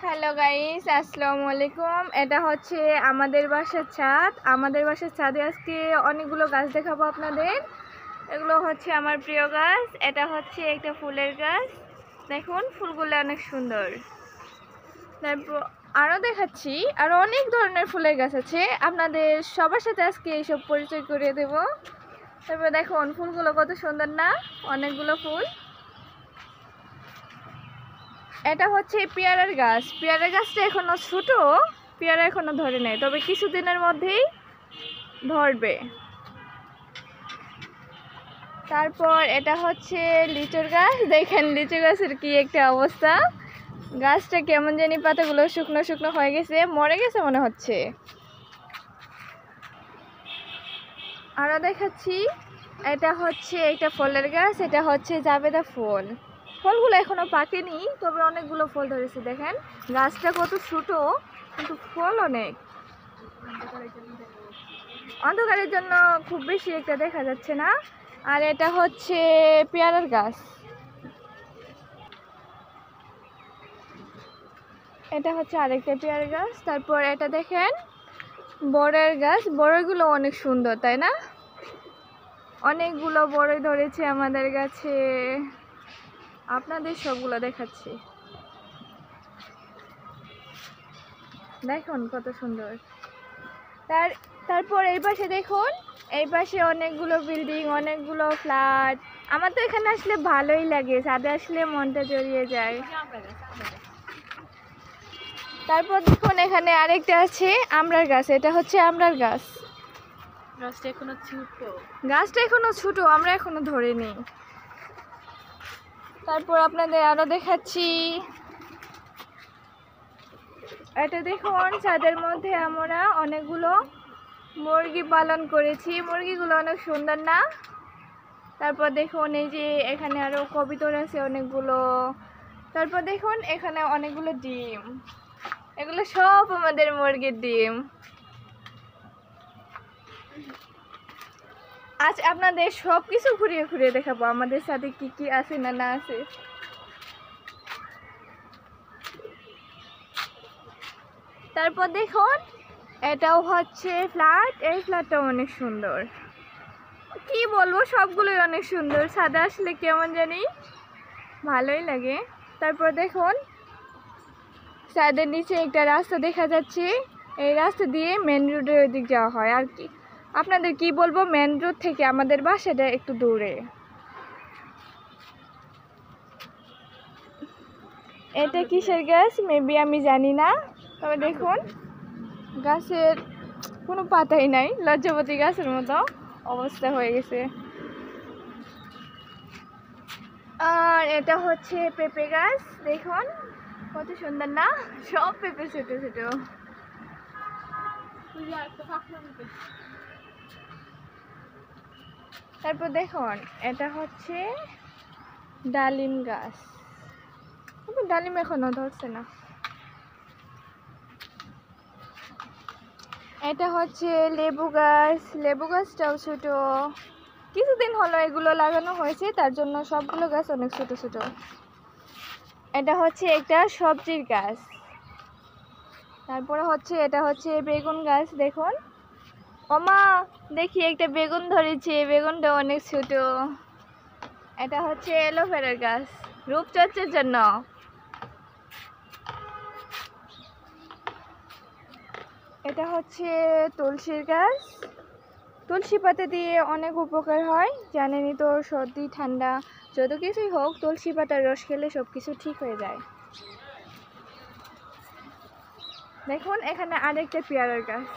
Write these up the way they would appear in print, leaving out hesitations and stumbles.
Hello guys, আসসালামু আলাইকুম। এটা হচ্ছে আমাদের বাসার ছাদ। আমাদের বাসার ছাদে আজকে অনেকগুলো গাছ দেখাবো আপনাদের। এগুলো হচ্ছে আমার প্রিয় গাছ। এটা হচ্ছে একটা ফুলের গাছ। দেখুন ফুলগুলো অনেক সুন্দর। তারপর আরও দেখাচ্ছি, আরও অনেক ধরনের ফুলের গাছ আছে। আপনাদের সবার সাথে আজকে এইসব পরিচয় করিয়ে দেব। তারপর দেখুন ফুলগুলো কত সুন্দর না, অনেকগুলো ফুল। এটা হচ্ছে পেয়ারার গাছ। পেয়ারার গাছটা এখনো ছোট, পেয়ারা এখনো ধরে নেই, তবে কিছুদিনের মধ্যেই ধরবে। তারপর এটা হচ্ছে লিচুর গাছ। দেখেন লিচু গাছের কি একটা অবস্থা, গাছটা কেমন জানি পাতাগুলো শুকনো শুকনো হয়ে গেছে, মরে গেছে মনে হচ্ছে। আরও দেখাচ্ছি, এটা হচ্ছে একটা ফলের গাছ। এটা হচ্ছে জাবেদা ফুল। ফলগুলো এখনো পাকেনি, তবে অনেকগুলো ফল ধরেছে। দেখেন গাছটা কত ছোট, কিন্তু ফল অনেক। অন্ধকারের জন্য খুব বেশি একটা দেখা যাচ্ছে না। আর এটা হচ্ছে পেয়ারার গাছ। এটা হচ্ছে আরেকটা পেয়ারা গাছ। তারপর এটা দেখেন বড়ের গাছ। বড়গুলো অনেক সুন্দর, তাই না? অনেকগুলো বড় ধরেছে আমাদের গাছে। আপনাদের সবগুলো দেখাচ্ছি, দেখুন কত সুন্দর। তারপর এই পাশে দেখুন, এই পাশে অনেকগুলো বিল্ডিং, অনেকগুলো ফ্ল্যাট। আমার তো এখানে আসলে ভালোই লাগে, ছাদে আসলে মনটা জড়িয়ে যায়। তারপর দেখুন এখানে আরেকটা আছে আমড়ার গাছ। এটা হচ্ছে আমড়ার গাছ। গাছটা এখনো ছোট, আমরা এখনো ধরিনি। তারপর আপনাদের আরো দেখাচ্ছি, এটা দেখুন ছাদের মধ্যে আমরা অনেকগুলো মুরগি পালন করেছি। মুরগিগুলো অনেক সুন্দর না? তারপর দেখুন এই যে এখানে আরো কবিতর আছে অনেকগুলো। তারপর দেখুন এখানে অনেকগুলো ডিম, এগুলো সব আমাদের মুরগির ডিম। আজ আপনাদের সব কিছু ঘুরিয়ে ঘুরিয়ে দেখাবো আমাদের সাথে কি কি আছে না না আছে। তারপর দেখুন এটাও হচ্ছে ফ্ল্যাট। এই ফ্ল্যাটটা অনেক সুন্দর, কি বলবো, সবগুলোই অনেক সুন্দর। ছাদে আসলে কেমন জানি ভালোই লাগে। তারপর দেখুন ছাদের নিচে একটা রাস্তা দেখা যাচ্ছে। এই রাস্তা দিয়ে মেন রোডের ওই দিক যাওয়া হয়। আর কি আপনাদের কি বলবো, মেন রোড থেকে আমাদের বাসাটা একটু দূরে। এটা কিসের গাছ মেবি আমি জানি না, তবে দেখুন গাছের কোনো পাতাই নাই, লজ্জাবতী গাছের মতো অবস্থা হয়ে গেছে। আর এটা হচ্ছে পেঁপে গাছ। দেখুন কত সুন্দর না, সব পেঁপে ছোট ছোট। তারপর দেখুন এটা হচ্ছে ডালিম গাছ। ডালিম এখনো ধরছে না। এটা হচ্ছে লেবু গাছ। লেবু গাছটাও ছোট, কিছুদিন হলো এগুলো লাগানো হয়েছে, তার জন্য সবগুলো গাছ অনেক ছোট ছোট। এটা হচ্ছে একটা সবজির গাছ। তারপরে হচ্ছে এটা হচ্ছে বেগুন গাছ। দেখুন ওমা, দেখি একটা বেগুন ধরেছে, বেগুনটা অনেক ছোট। এটা হচ্ছে অ্যালোভেরার গাছ, রূপচর্চার জন্য। এটা হচ্ছে তুলসীর গাছ। তুলসী পাতা দিয়ে অনেক উপকার হয়, জানেনই তো। সর্দি ঠান্ডা যত কিছুই হোক, তুলসী পাতার রস খেলে সব কিছু ঠিক হয়ে যায়। দেখুন এখানে আরেকটা পেয়ারার গাছ।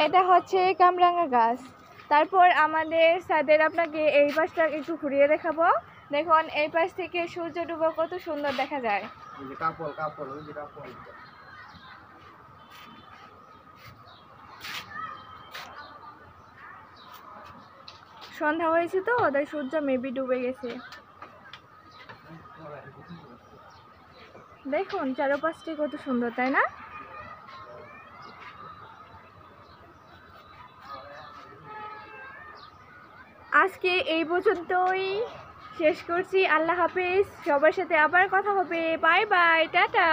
এটা হচ্ছে কামরাঙা গাছ। তারপর আমাদের ছাদের আপনাকে এই পাশটা একটু ঘুরিয়ে দেখাবো। দেখুন এই পাশ থেকে সূর্য ডুবা কত সুন্দর দেখা যায়। সন্ধ্যা হয়েছে তো, তাই সূর্য মেবি ডুবে গেছে। দেখুন চারপাশটি কত সুন্দর, তাই না? আজকে এই পর্যন্তই শেষ করছি। আল্লাহ হাফেজ। সবার সাথে আবার কথা হবে। Bye bye, tata.